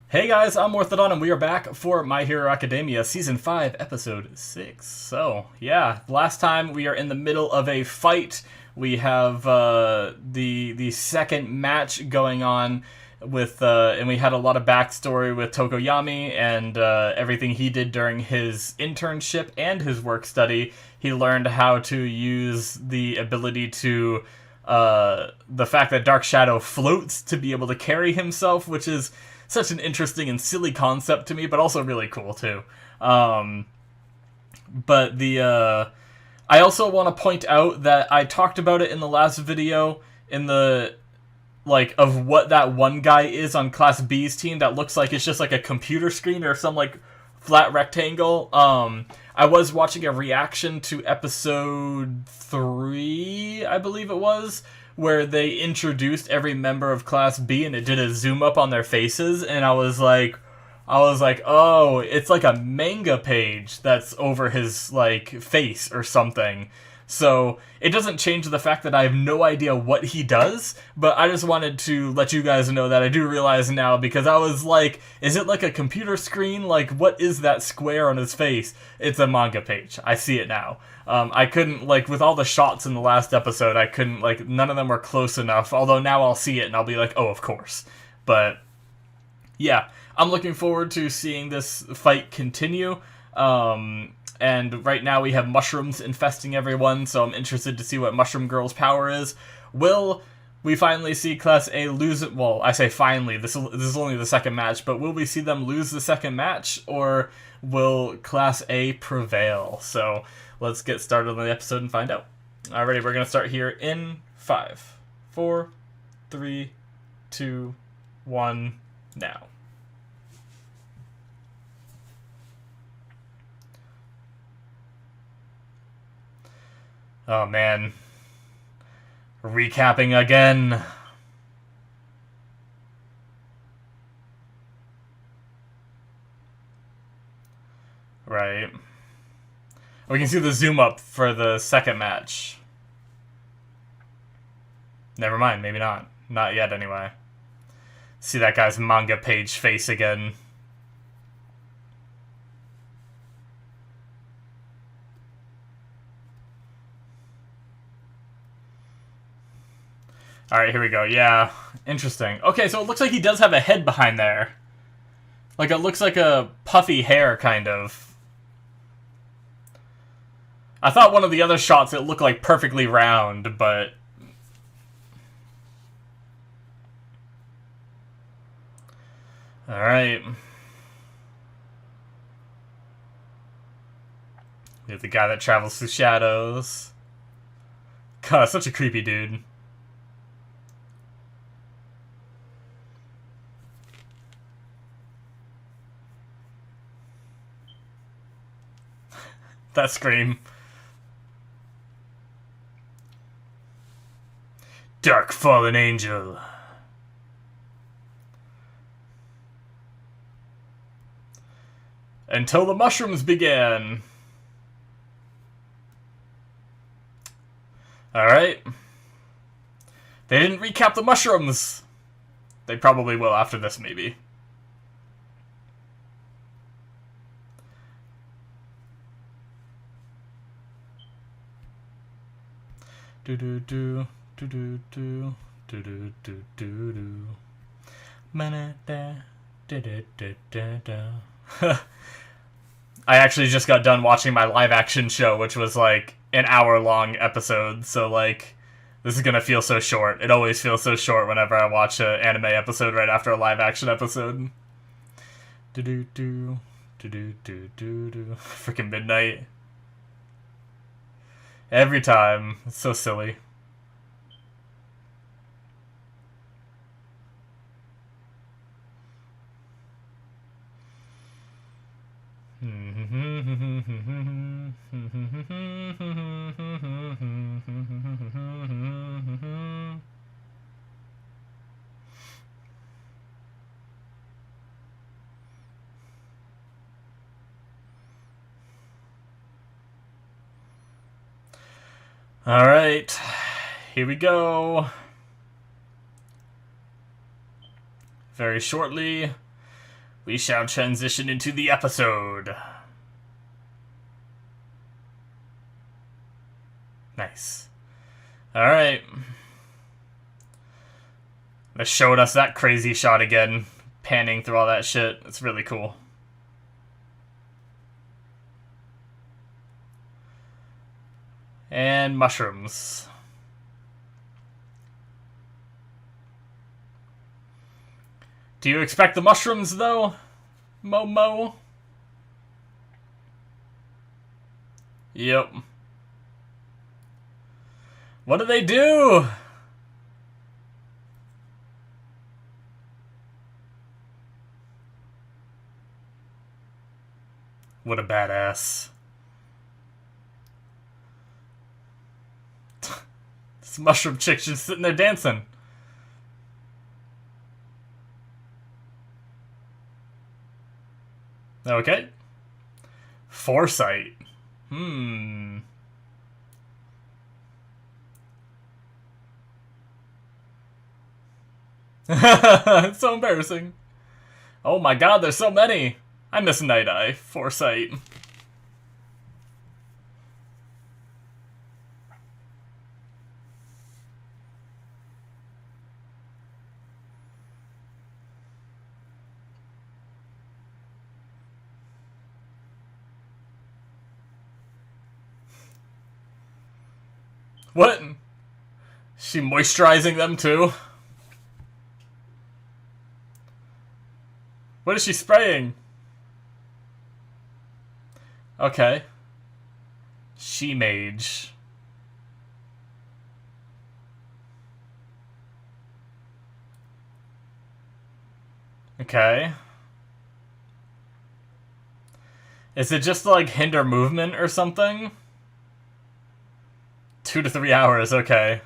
Hey guys, I'm Morthadon, and we are back for My Hero Academia Season 5, Episode 6. So, yeah, last time we are in the middle of a fight. We have the second match going on with, and we had a lot of backstory with Tokoyami and everything he did during his internship and his work study. He learned how to use the ability to, the fact that Dark Shadow floats to be able to carry himself, which is such an interesting and silly concept to me, but also really cool too. But I also want to point out that I talked about it in the last video in the of what that one guy is on Class B's team that looks like it's just like a computer screen or some like flat rectangle. I was watching a reaction to episode 3, I believe it was, where they introduced every member of Class B and it did a zoom up on their faces, and I was like, oh, it's like a manga page that's over his like face or something. So it doesn't change the fact that I have no idea what he does, but I just wanted to let you guys know that I do realize now, because I was like, is it like a computer screen? Like, what is that square on his face? It's a manga page. I see it now. I couldn't, like, with all the shots in the last episode, I couldn't, like, none of them were close enough, although now I'll see it and I'll be like, oh, of course. But, yeah, I'm looking forward to seeing this fight continue. And right now we have mushrooms infesting everyone, so I'm interested to see what Mushroom Girl's power is. Will we finally see Class A lose it? Well, I say finally, this is only the second match, but will we see them lose the second match, or will Class A prevail? So let's get started on the episode and find out. Alrighty, we're going to start here in 5, 4, 3, 2, 1, now. Oh man. Recapping again. Right. We can see the zoom up for the second match. Never mind, maybe not. Not yet, anyway. See that guy's manga page face again. Alright, here we go. Yeah, interesting. Okay, so it looks like he does have a head behind there. Like, it looks like a puffy hair, kind of. I thought one of the other shots it looked like perfectly round, but... Alright. We have the guy that travels through shadows. God, such a creepy dude. That scream. Dark fallen angel. Until the mushrooms began. Alright. They didn't recap the mushrooms. They probably will after this, maybe. Do do do do do do do do do do do. I actually just got done watching my live action show, which was like an hour-long episode, so like this is gonna feel so short. It always feels so short whenever I watch an anime episode right after a live action episode. Do do do do do do do do. Freaking midnight. Every time. It's so silly. Alright, here we go. Very shortly, We shall transition into the episode. Nice. Alright. They're showing us that crazy shot again, panning through all that shit. It's really cool. And mushrooms. Do you expect the mushrooms, though, Momo? Yep. What do they do? What a badass. This mushroom chick just sitting there dancing. Okay. Foresight. It's so embarrassing. Oh my god, there's so many. I miss Night Eye. Foresight. What? She moisturizing them too? What is she spraying? Okay. She mage. Okay. Is it just to, like, hinder movement or something? 2 to 3 hours, okay.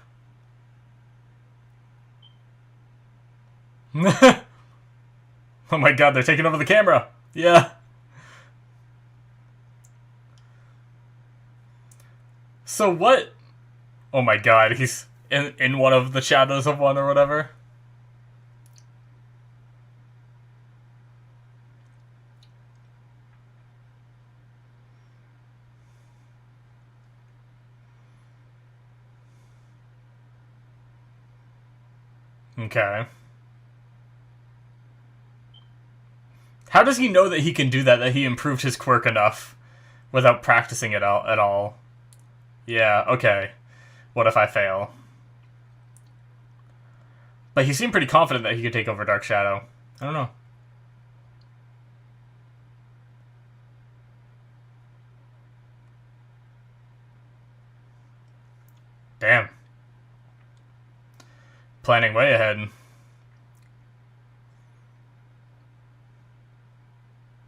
Oh my god, they're taking over the camera. Yeah. So what? Oh my god, he's in one of the shadows of one or whatever. Okay. How does he know that he can do that, that he improved his quirk enough without practicing it at all? Yeah, okay. What if I fail? But he seemed pretty confident that he could take over Dark Shadow. I don't know. Damn. Planning way ahead.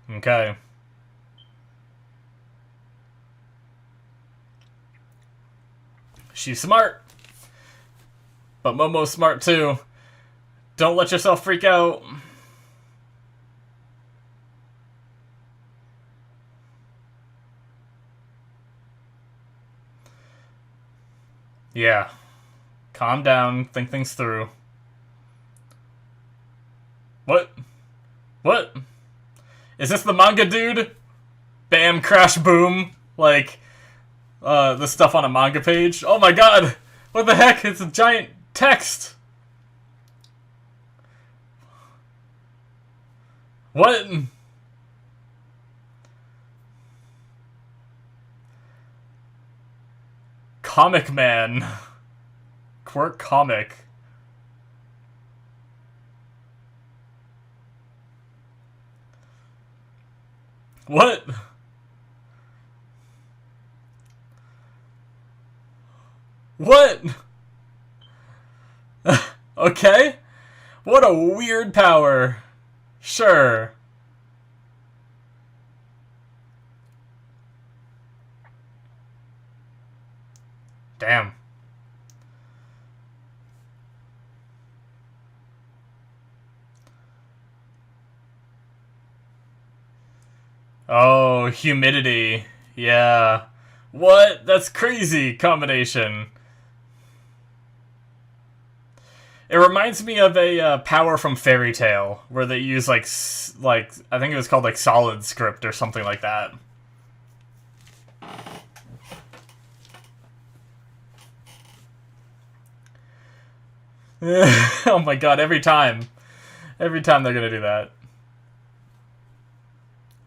Okay. She's smart. But Momo's smart too. Don't let yourself freak out. Yeah. Calm down. Think things through. What? What? Is this the manga dude? Bam, crash, boom. Like, the stuff on a manga page. Oh my god! What the heck? It's a giant text! What? Comic Man. Quirk comic. What? What? Okay. What a weird power. Sure. Damn. Oh, humidity. Yeah. What? That's crazy combination. It reminds me of a power from Fairy Tail, where they use like I think it was called like Solid Script or something like that. Oh my god! Every time they're gonna do that.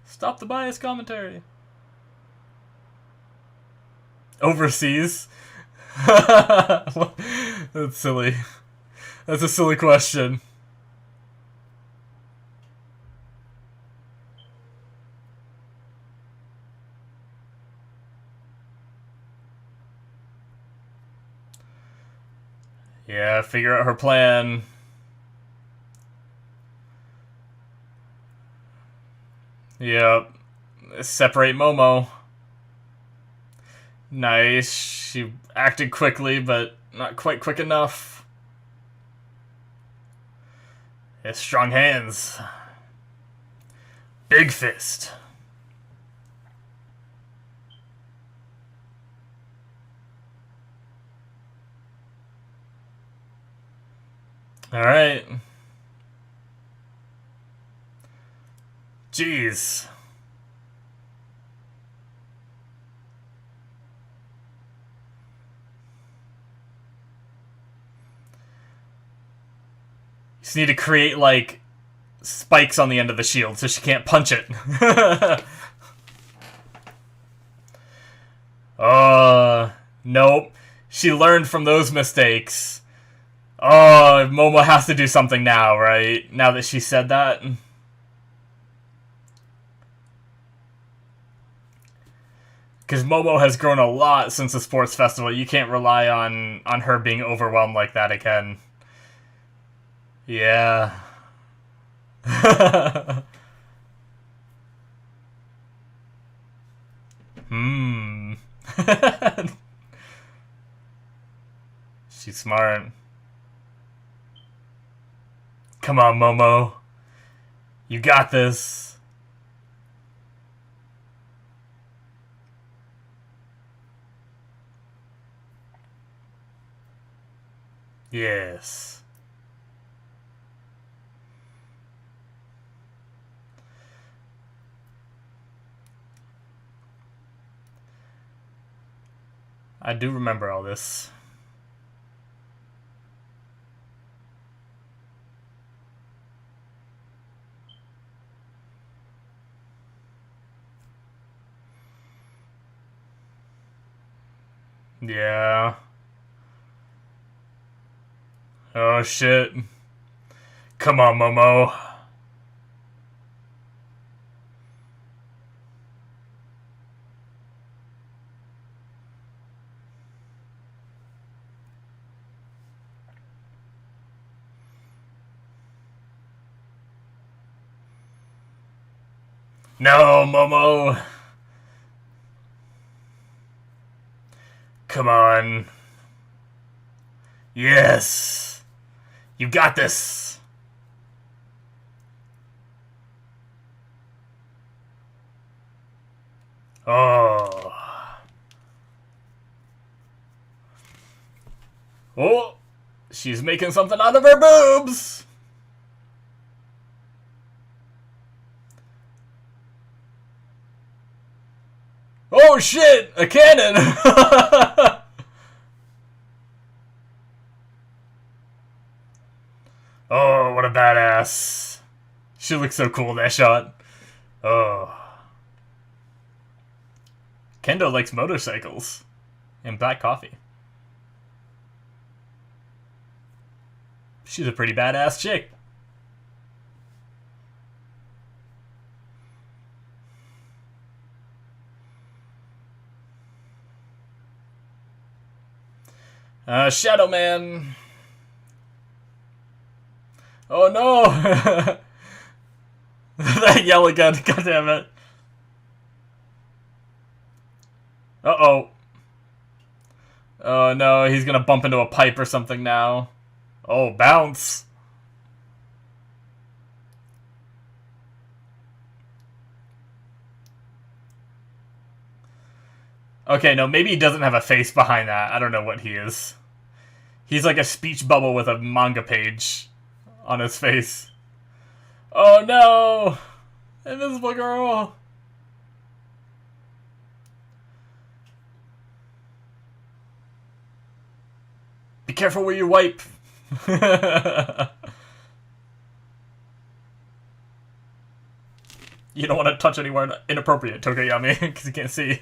Stop the bias commentary. Overseas? That's silly. That's a silly question. Yeah, figure out her plan. Yep. Separate Momo. Nice. She acted quickly, but not quite quick enough. Yeah, strong hands. Big fist. Alright. Jeez. You just need to create, like, spikes on the end of the shield so she can't punch it. Nope. She learned from those mistakes. Oh, Momo has to do something now, right? Now that she said that. Because Momo has grown a lot since the sports festival. You can't rely on her being overwhelmed like that again. Yeah. She's smart. Come on, Momo. You got this. Yes. I do remember all this. Yeah. Oh shit. Come on, Momo. No, Momo. Come on. Yes. You got this. Oh. Oh. She's making something out of her boobs. Oh shit! A cannon! Oh, what a badass. She looks so cool in that shot. Oh. Kendo likes motorcycles. And black coffee. She's a pretty badass chick. Shadow Man. Oh no! That yell again, goddammit. Uh-oh. Oh no, he's gonna bump into a pipe or something now. Oh, bounce. Okay, no, maybe he doesn't have a face behind that. I don't know what he is. He's like a speech bubble with a manga page on his face. Oh no! Invisible girl! Be careful where you wipe! You don't want to touch anywhere inappropriate, Tokoyami, because you can't see.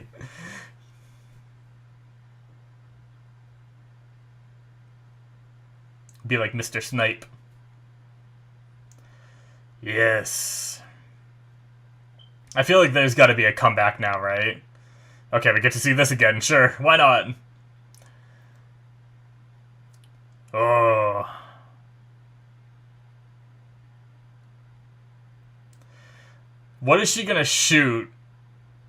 Be like Mr. Snipe. Yes. I feel like there's got to be a comeback now, right? Okay, we get to see this again. Sure, why not? Oh. What is she gonna shoot?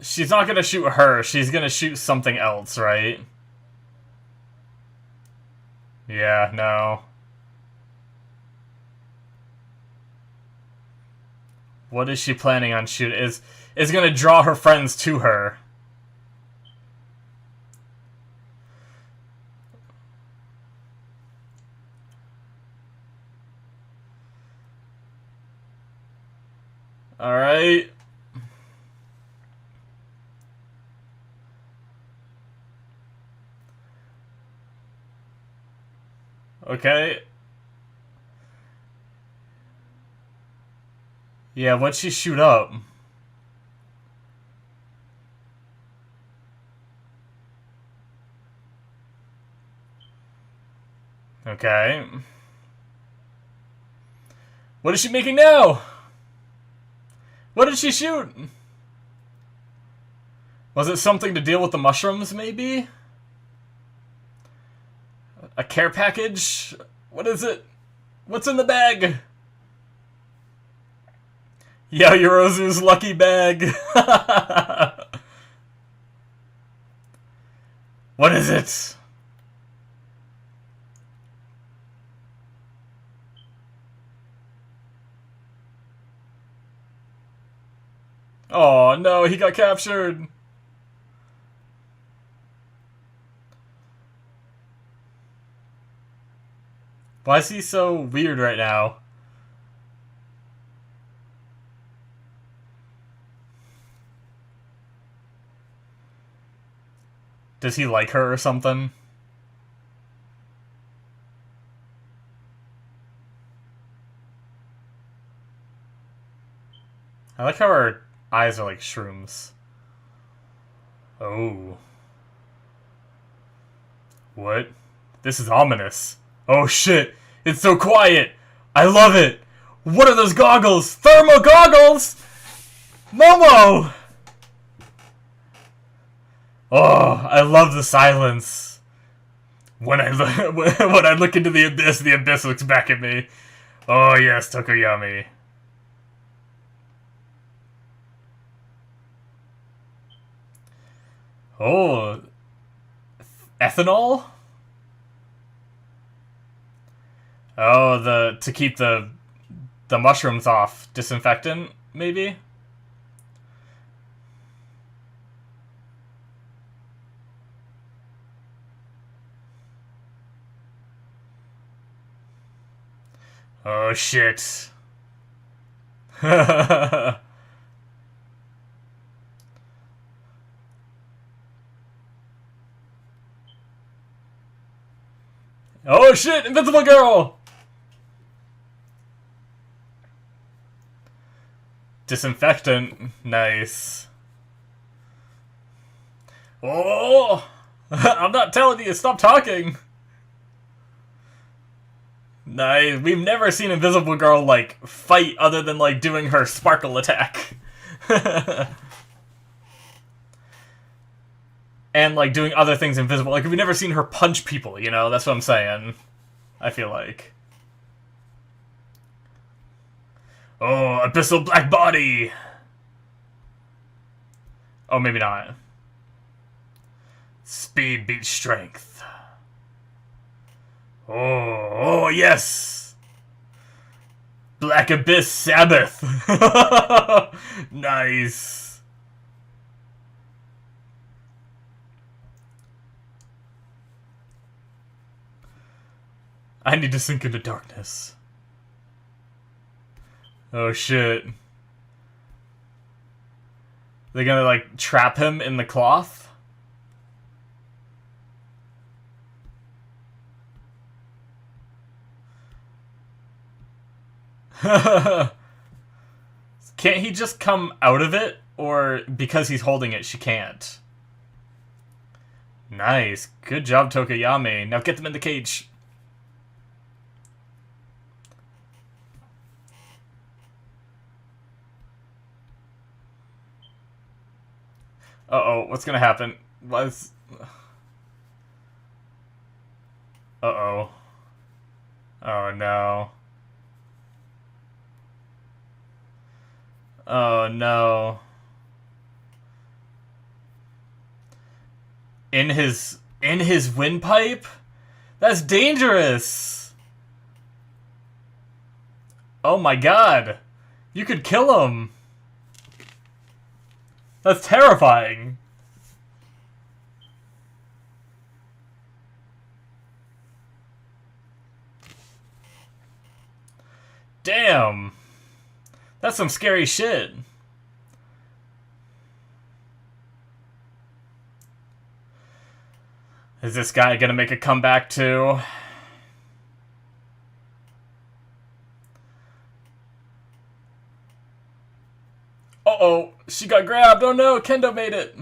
She's not gonna shoot her. She's gonna shoot something else, right? Yeah, no. What is she planning on shooting? Is gonna draw her friends to her. Alright. Okay. Yeah, what'd she shoot up? Okay. What is she making now? What did she shoot? Was it something to deal with the mushrooms, maybe? A care package? What is it? What's in the bag? Yorozu's lucky bag. What is it? Oh no, he got captured. Why is he so weird right now? Does he like her or something? I like how her eyes are like shrooms. Oh. What? This is ominous. Oh shit! It's so quiet! I love it! What are those goggles? Thermal goggles! Momo! Oh, I love the silence. When I when I look into the abyss looks back at me. Oh yes, Tokoyami. Oh, ethanol? Oh, to keep the mushrooms off. Disinfectant, maybe? Oh shit. Oh shit, Invincible Girl! Disinfectant, nice. Oh! I'm not telling you, stop talking! Nice. We've never seen Invisible Girl, like, fight other than, like, doing her sparkle attack. And, like, doing other things invisible. Like, we've never seen her punch people, you know? That's what I'm saying. I feel like. Oh, Abyssal Black Body! Oh, maybe not. Speed beats strength. Oh, yes! Black Abyss Sabbath! Nice. I need to sink into darkness. Oh shit. They're gonna, like, trap him in the cloth? Can't he just come out of it? Or because he's holding it, she can't? Nice. Good job, Tokoyami. Now get them in the cage. Uh-oh, what's gonna happen? What's... Uh-oh. Oh, no. Oh, no. In his windpipe? That's dangerous! Oh my god. You could kill him. That's terrifying. Damn. That's some scary shit. Is this guy gonna make a comeback too? Uh-oh, she got grabbed. Oh no, Kendo made it.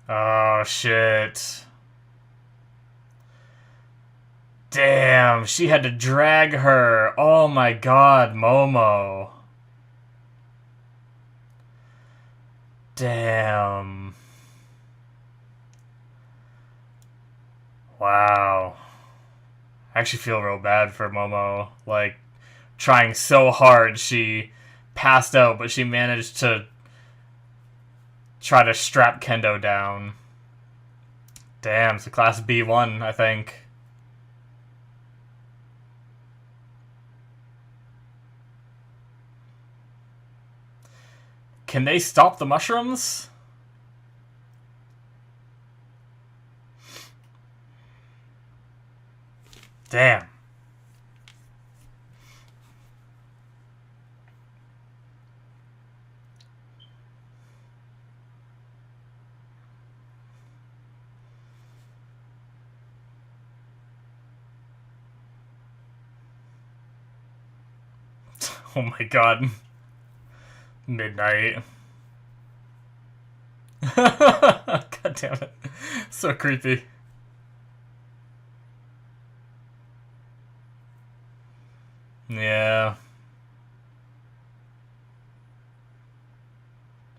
Oh, shit. Damn, she had to drag her. Oh my god, Momo. Damn. Wow. I actually feel real bad for Momo. Like, trying so hard, she passed out, but she managed to try to strap Kendo down. Damn, it's a Class B1, I think. Can they stop the mushrooms? Damn. Oh my god. Midnight. God damn it. So creepy. Yeah.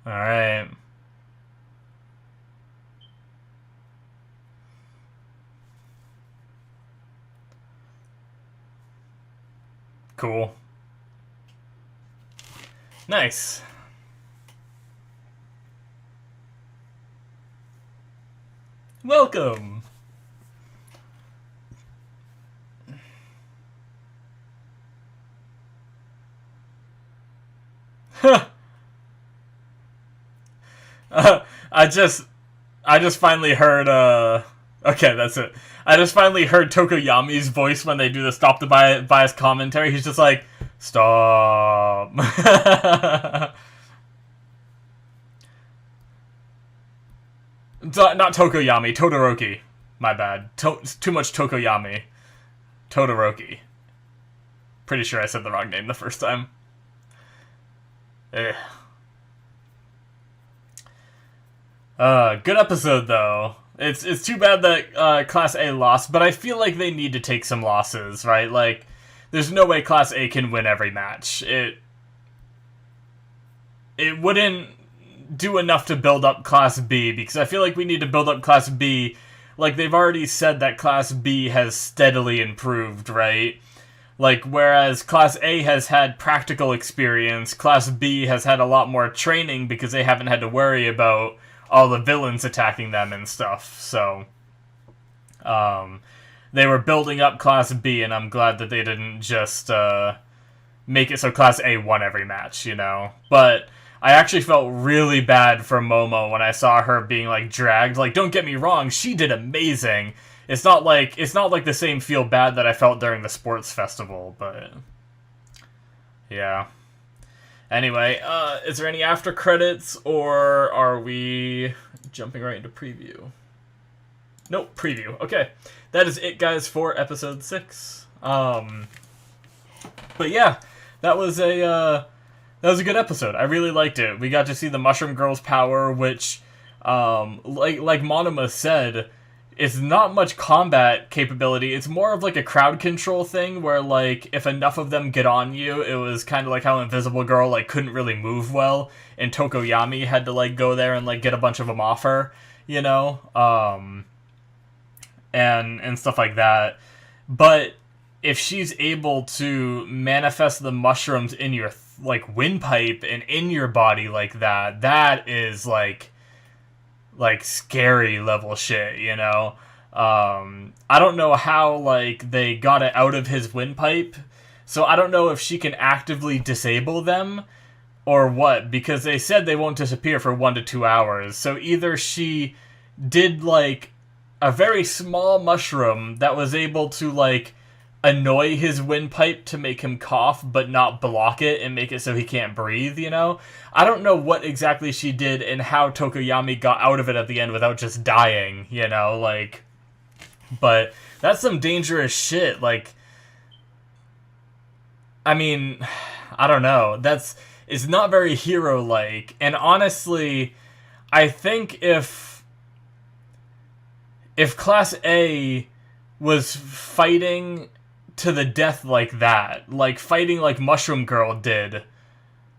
Alright. Cool. Nice. Welcome. I just finally heard, okay, that's it. I just finally heard Tokoyami's voice when they do the stop the bias commentary. He's just like, stop. Not Tokoyami, Todoroki. My bad. Too much Tokoyami. Todoroki. Pretty sure I said the wrong name the first time. Good episode though. It's too bad that Class A lost, but I feel like they need to take some losses, right? Like, there's no way Class A can win every match. It wouldn't do enough to build up Class B, because I feel like we need to build up Class B. Like, they've already said that Class B has steadily improved, right? Like, whereas Class A has had practical experience, Class B has had a lot more training because they haven't had to worry about all the villains attacking them and stuff, so... they were building up Class B, and I'm glad that they didn't just make it so Class A won every match, you know? But I actually felt really bad for Momo when I saw her being, like, dragged. Like, don't get me wrong, she did amazing. It's not like the same feel bad that I felt during the sports festival, but yeah. Anyway, is there any after credits, or are we jumping right into preview? Nope, preview. Okay, that is it, guys, for episode 6. But yeah, that was a good episode. I really liked it. We got to see the Mushroom Girl's power, which, like Monoma said, it's not much combat capability. It's more of like a crowd control thing where, like, if enough of them get on you, it was kind of like how Invisible Girl, like, couldn't really move well, and Tokoyami had to, like, go there and, like, get a bunch of them off her, you know? And stuff like that. But if she's able to manifest the mushrooms in your, like, windpipe and in your body like that, that is, like scary level shit, you know? I don't know how, like, they got it out of his windpipe, so I don't know if she can actively disable them or what, because they said they won't disappear for 1 to 2 hours, so either she did, like, a very small mushroom that was able to, like, annoy his windpipe to make him cough, but not block it and make it so he can't breathe, you know? I don't know what exactly she did and how Tokoyami got out of it at the end without just dying, you know? Like, but that's some dangerous shit. Like, I mean, I don't know. It's not very hero-like. And honestly, I think if Class A was fighting to the death like that, like fighting like Mushroom Girl did,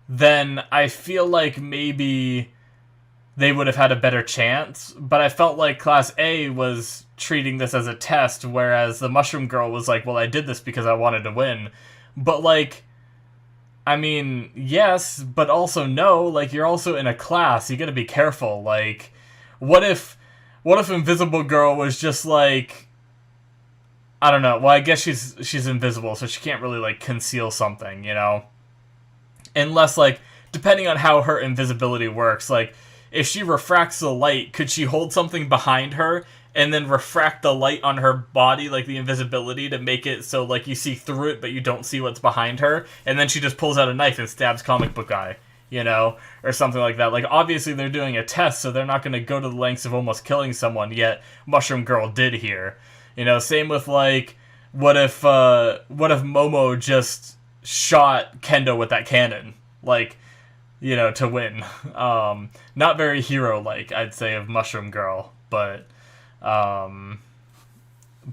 then I feel like maybe they would have had a better chance. But I felt like Class A was treating this as a test, whereas the Mushroom Girl was like, well, I did this because I wanted to win. But, like, I mean, yes, but also no. Like, you're also in a class. You gotta be careful. Like, what if Invisible Girl was just like, I don't know. Well, I guess she's invisible, so she can't really, like, conceal something, you know? Unless, like, depending on how her invisibility works, like, if she refracts the light, could she hold something behind her and then refract the light on her body, like the invisibility, to make it so, like, you see through it, but you don't see what's behind her? And then she just pulls out a knife and stabs Comic Book Guy, you know? Or something like that. Like, obviously they're doing a test, so they're not going to go to the lengths of almost killing someone, yet Mushroom Girl did here. You know, same with, like, what if Momo just shot Kendo with that cannon? Like, you know, to win. Not very hero-like, I'd say, of Mushroom Girl, but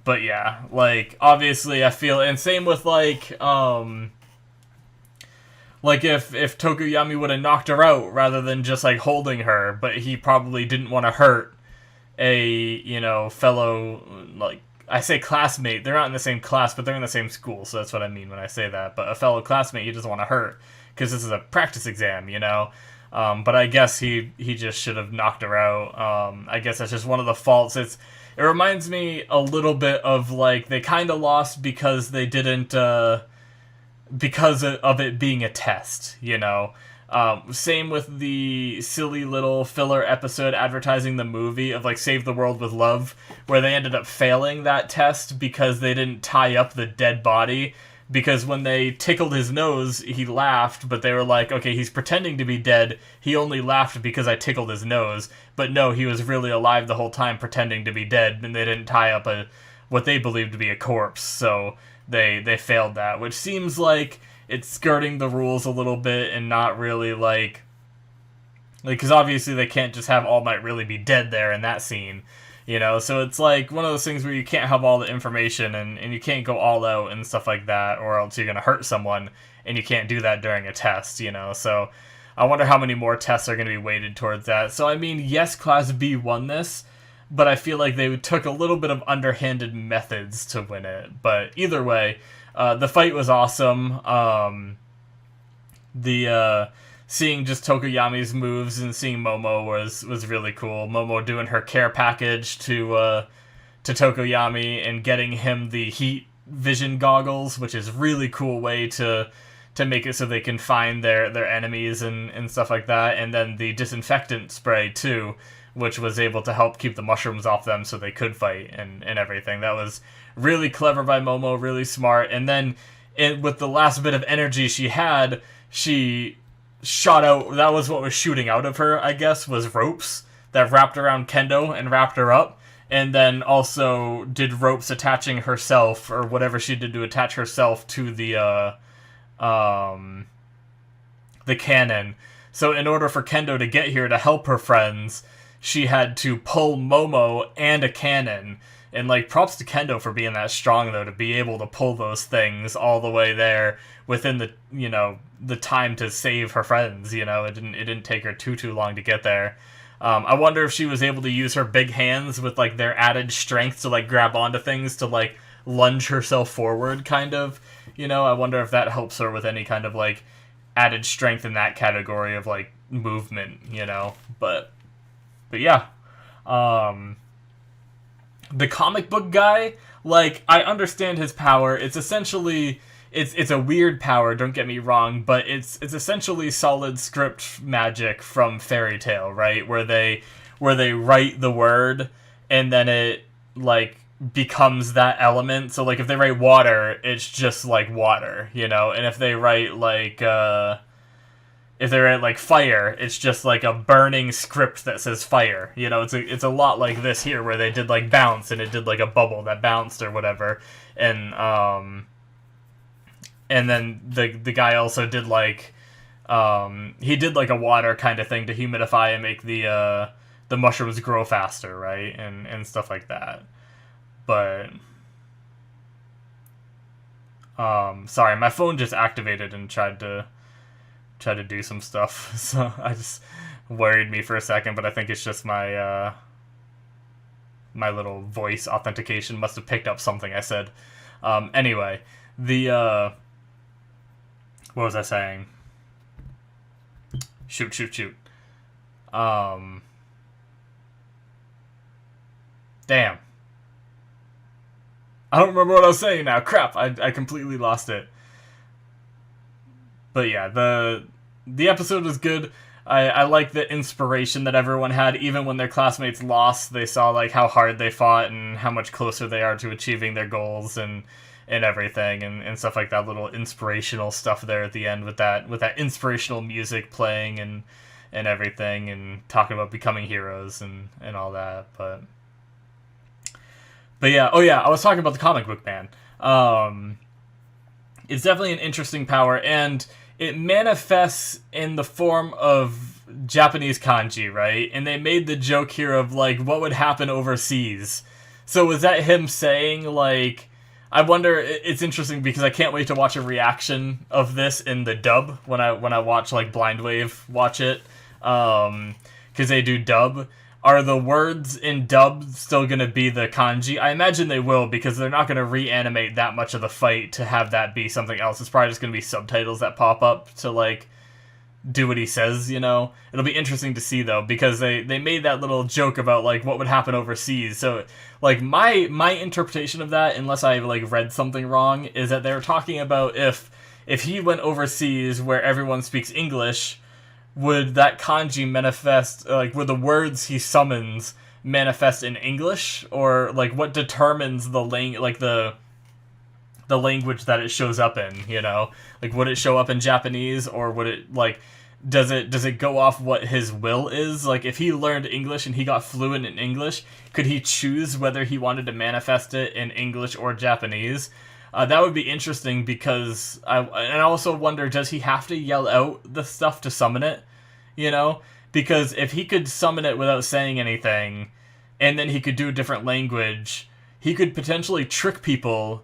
yeah, like, obviously I feel, and same with, like if Tokoyami would have knocked her out rather than just, like, holding her, but he probably didn't want to hurt a, you know, fellow, like, I say classmate, they're not in the same class, but they're in the same school, so that's what I mean when I say that, but a fellow classmate he doesn't want to hurt, because this is a practice exam, you know? But I guess he just should have knocked her out. I guess that's just one of the faults. It reminds me a little bit of, like, they kind of lost because they didn't, because of it being a test, you know? Same with the silly little filler episode advertising the movie of, like, Save the World with Love, where they ended up failing that test because they didn't tie up the dead body. Because when they tickled his nose, he laughed, but they were like, okay, he's pretending to be dead. He only laughed because I tickled his nose. But no, he was really alive the whole time pretending to be dead, and they didn't tie up what they believed to be a corpse. So they failed that, which seems like it's skirting the rules a little bit and not really, like, because obviously they can't just have All Might really be dead there in that scene. You know, so it's like one of those things where you can't have all the information and you can't go all out and stuff like that, or else you're going to hurt someone, and you can't do that during a test, you know, so I wonder how many more tests are going to be weighted towards that. So, I mean, yes, Class B won this, but I feel like they took a little bit of underhanded methods to win it, but either way, the fight was awesome. Seeing just Tokoyami's moves and seeing Momo was really cool. Momo doing her care package to Tokoyami and getting him the heat vision goggles, which is really cool way to make it so they can find their enemies and stuff like that, and then the disinfectant spray too, which was able to help keep the mushrooms off them so they could fight and everything. That was really clever by Momo, really smart. And then with the last bit of energy she had, she shot out, that was what was shooting out of her, I guess, was ropes that wrapped around Kendo and wrapped her up. And then also did ropes attaching herself, or whatever she did to attach herself to the cannon. So in order for Kendo to get here to help her friends, she had to pull Momo and a cannon. And, like, props to Kendo for being that strong, though, to be able to pull those things all the way there within the, you know, the time to save her friends, you know. It didn't take her too long to get there. I wonder if she was able to use her big hands with, like, their added strength to, like, grab onto things to, like, lunge herself forward, kind of. You know, I wonder if that helps her with any kind of, like, added strength in that category of, like, movement, you know. But yeah. The comic book guy, like, I understand his power. It's essentially... It's a weird power, don't get me wrong, but it's essentially solid script magic from Fairy Tail, right? Where they write the word and then it, like, becomes that element. So, like, if they write water, it's just like water, you know? And if they write like fire, it's just like a burning script that says fire. You know, it's a lot like this here where they did like bounce and it did like a bubble that bounced or whatever. And then the guy also did like he did like a water kind of thing to humidify and make the mushrooms grow faster, right? And stuff like that. But sorry, my phone just activated and tried to do some stuff. So I just worried me for a second, but I think it's just my my little voice authentication must have picked up something I said. Anyway, what was I saying? Shoot. Damn. I don't remember what I was saying now. Crap, I completely lost it. But yeah, the episode was good. I like the inspiration that everyone had. Even when their classmates lost, they saw like how hard they fought and how much closer they are to achieving their goals and everything and stuff like that. Little inspirational stuff there at the end with that inspirational music playing and everything, and talking about becoming heroes and all that. But yeah, oh yeah, I was talking about the comic book man. It's definitely an interesting power, and it manifests in the form of Japanese kanji, right? And they made the joke here of like what would happen overseas. So was that him saying like, I wonder, it's interesting because I can't wait to watch a reaction of this in the dub when I watch like Blindwave watch it, because they do dub. Are the words in dub still going to be the kanji? I imagine they will, because they're not going to reanimate that much of the fight to have that be something else. It's probably just going to be subtitles that pop up to like do what he says, you know? It'll be interesting to see, though, because they made that little joke about, like, what would happen overseas. So, like, my interpretation of that, unless I, like, read something wrong, is that they were talking about if he went overseas where everyone speaks English, would that kanji manifest, like, would the words he summons manifest in English? Or, like, what determines the language that it shows up in, you know? Like, would it show up in Japanese, or would it, like, does it go off what his will is? Like, if he learned English and he got fluent in English, could he choose whether he wanted to manifest it in English or Japanese? That would be interesting, because I also wonder, does he have to yell out the stuff to summon it? You know? Because if he could summon it without saying anything, and then he could do a different language, he could potentially trick people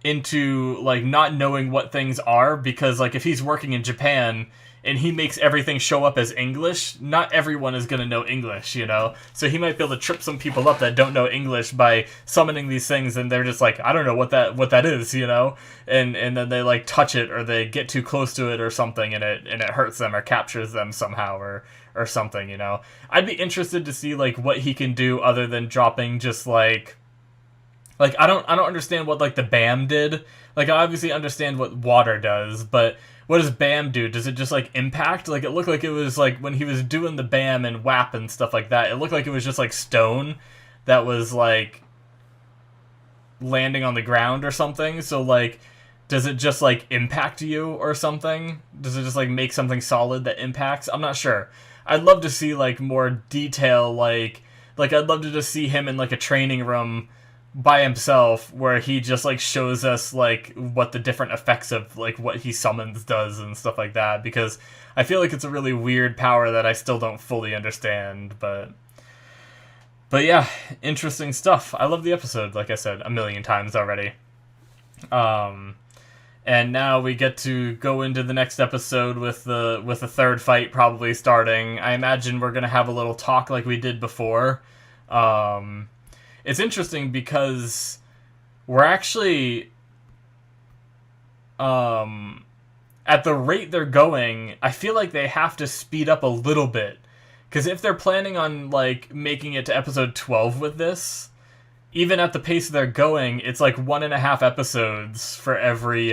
into, like, not knowing what things are, because, like, if he's working in Japan and he makes everything show up as English, not everyone is going to know English, you know? So he might be able to trip some people up that don't know English by summoning these things, and they're just like, I don't know what that is, you know? And then they, like, touch it, or they get too close to it or something, and it hurts them or captures them somehow or something, you know? I'd be interested to see, like, what he can do other than dropping just, like, Like, I don't understand what, like, the BAM did. Like, I obviously understand what water does, but what does BAM do? Does it just, like, impact? Like, it looked like it was, like, when he was doing the BAM and WAP and stuff like that, it looked like it was just, like, stone that was, like, landing on the ground or something. So, like, does it just, like, impact you or something? Does it just, like, make something solid that impacts? I'm not sure. I'd love to see, like, more detail, like, I'd love to just see him in, like, a training room by himself where he just like shows us like what the different effects of like what he summons does and stuff like that, because I feel like it's a really weird power that I still don't fully understand. But yeah, interesting stuff. I love the episode, like I said a million times already. And now we get to go into the next episode with the third fight probably starting. I imagine we're gonna have a little talk like we did before. It's interesting because we're actually, at the rate they're going, I feel like they have to speed up a little bit. Because if they're planning on, like, making it to episode 12 with this, even at the pace they're going, it's like 1.5 episodes for every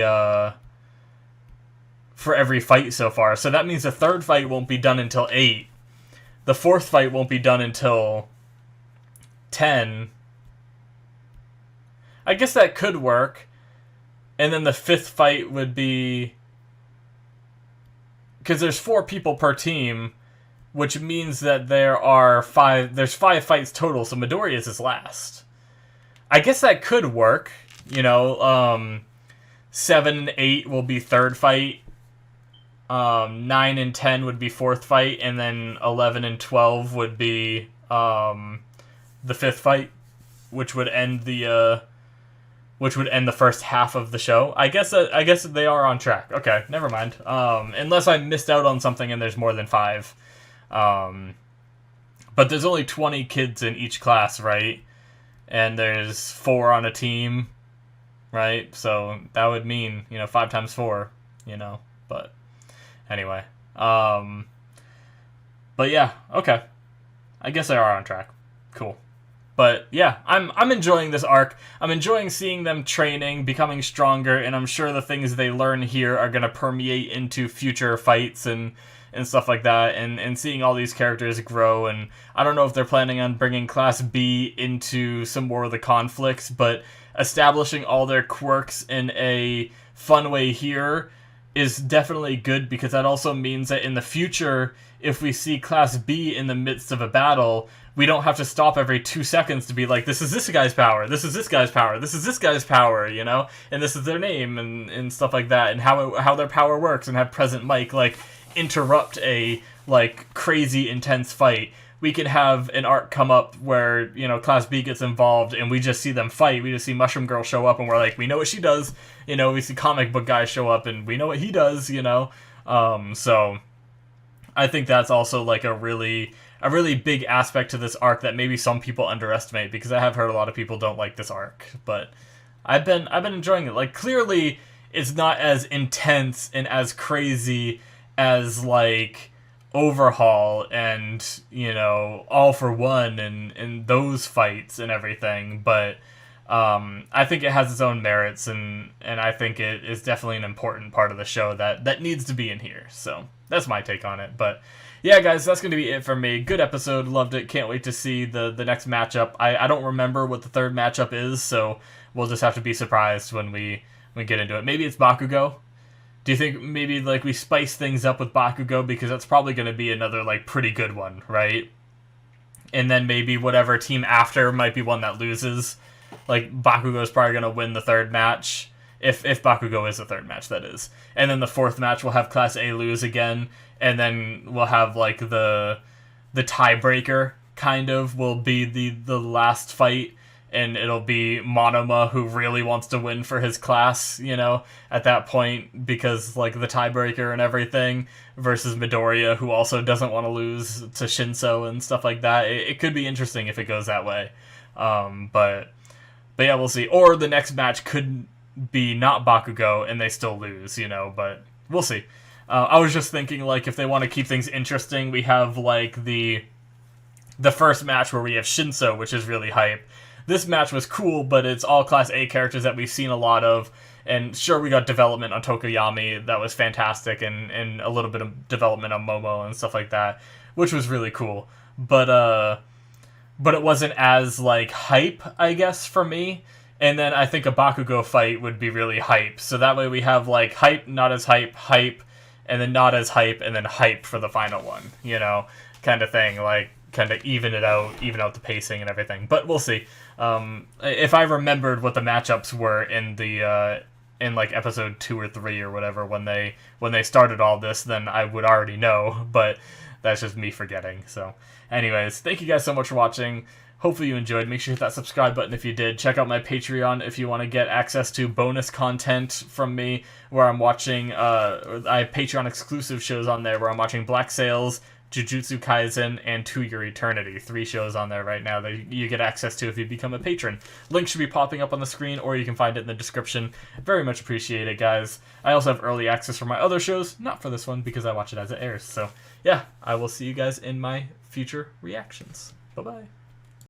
fight so far. So that means the third fight won't be done until 8. The fourth fight won't be done until 10. I guess that could work. And then the fifth fight would be... because there's 4 people per team, which means that there's 5 fights total, so Midoriya's is last. I guess that could work. You know, 7 and 8 will be third fight. 9 and 10 would be fourth fight, and then 11 and 12 would be the fifth fight, which would end the first half of the show. I guess they are on track. Okay, never mind. Unless I missed out on something and there's more than 5. But there's only 20 kids in each class, right? And there's 4 on a team, right? So that would mean, 5 times 4, but anyway. But yeah, okay. I guess they are on track. Cool. But yeah, I'm enjoying this arc. I'm enjoying seeing them training, becoming stronger, and I'm sure the things they learn here are going to permeate into future fights and stuff like that, and seeing all these characters grow. And I don't know if they're planning on bringing Class B into some more of the conflicts, but establishing all their quirks in a fun way here is definitely good, because that also means that in the future, if we see Class B in the midst of a battle, we don't have to stop every 2 seconds to be like, this is this guy's power, this is this guy's power, this is this guy's power, and this is their name, and stuff like that, and how their power works, and have Present Mike, like, interrupt a, like, crazy intense fight. We can have an arc come up where, Class B gets involved, and we just see them fight. We just see Mushroom Girl show up, and we're like, we know what she does. We see comic book guy show up, and we know what he does, So I think that's also, like, a really big aspect to this arc that maybe some people underestimate, because I have heard a lot of people don't like this arc. But I've been enjoying it. Like, clearly, it's not as intense and as crazy as, like, Overhaul and, All for One and those fights and everything, but I think it has its own merits, and I think it is definitely an important part of the show that needs to be in here. So that's my take on it. But yeah, guys, that's going to be it for me. Good episode, loved it, can't wait to see the next matchup. I don't remember what the third matchup is, so we'll just have to be surprised when we get into it. Maybe it's Bakugo. Do you think maybe, like, we spice things up with Bakugo, because that's probably going to be another, like, pretty good one, right? And then maybe whatever team after might be one that loses. Like, Bakugo's probably going to win the third match, if Bakugo is the third match, that is. And then the fourth match we'll have Class A lose again, and then we'll have, like, the tiebreaker, kind of, will be the last fight. And it'll be Monoma, who really wants to win for his class, at that point, because, like, the tiebreaker and everything, versus Midoriya, who also doesn't want to lose to Shinso and stuff like that. It could be interesting if it goes that way. But yeah, we'll see. Or the next match could be not Bakugo, and they still lose, but we'll see. I was just thinking, like, if they want to keep things interesting, we have, like, the first match where we have Shinso, which is really hype. this match was cool, but it's all Class A characters that we've seen a lot of. And sure, we got development on Tokoyami that was fantastic, and a little bit of development on Momo and stuff like that, which was really cool. But it wasn't as, like, hype, I guess, for me. And then I think a Bakugo fight would be really hype. So that way we have, like, hype, not as hype, hype, and then not as hype, and then hype for the final one, you know, kind of thing. Like, kind of even out the pacing and everything. But we'll see. If I remembered what the matchups were in the in like episode 2 or 3 or whatever when they started all this, then I would already know. But that's just me forgetting. So, anyways, thank you guys so much for watching. Hopefully you enjoyed. Make sure you hit that subscribe button if you did. Check out my Patreon if you want to get access to bonus content from me, where I'm watching, I have Patreon exclusive shows on there where I'm watching Black Sails, Jujutsu Kaisen, and To Your Eternity. 3 shows on there right now that you get access to if you become a patron. Link should be popping up on the screen, or you can find it in the description. Very much appreciate it, guys. I also have early access for my other shows, not for this one because I watch it as it airs. So, yeah, I will see you guys in my future reactions. Bye-bye.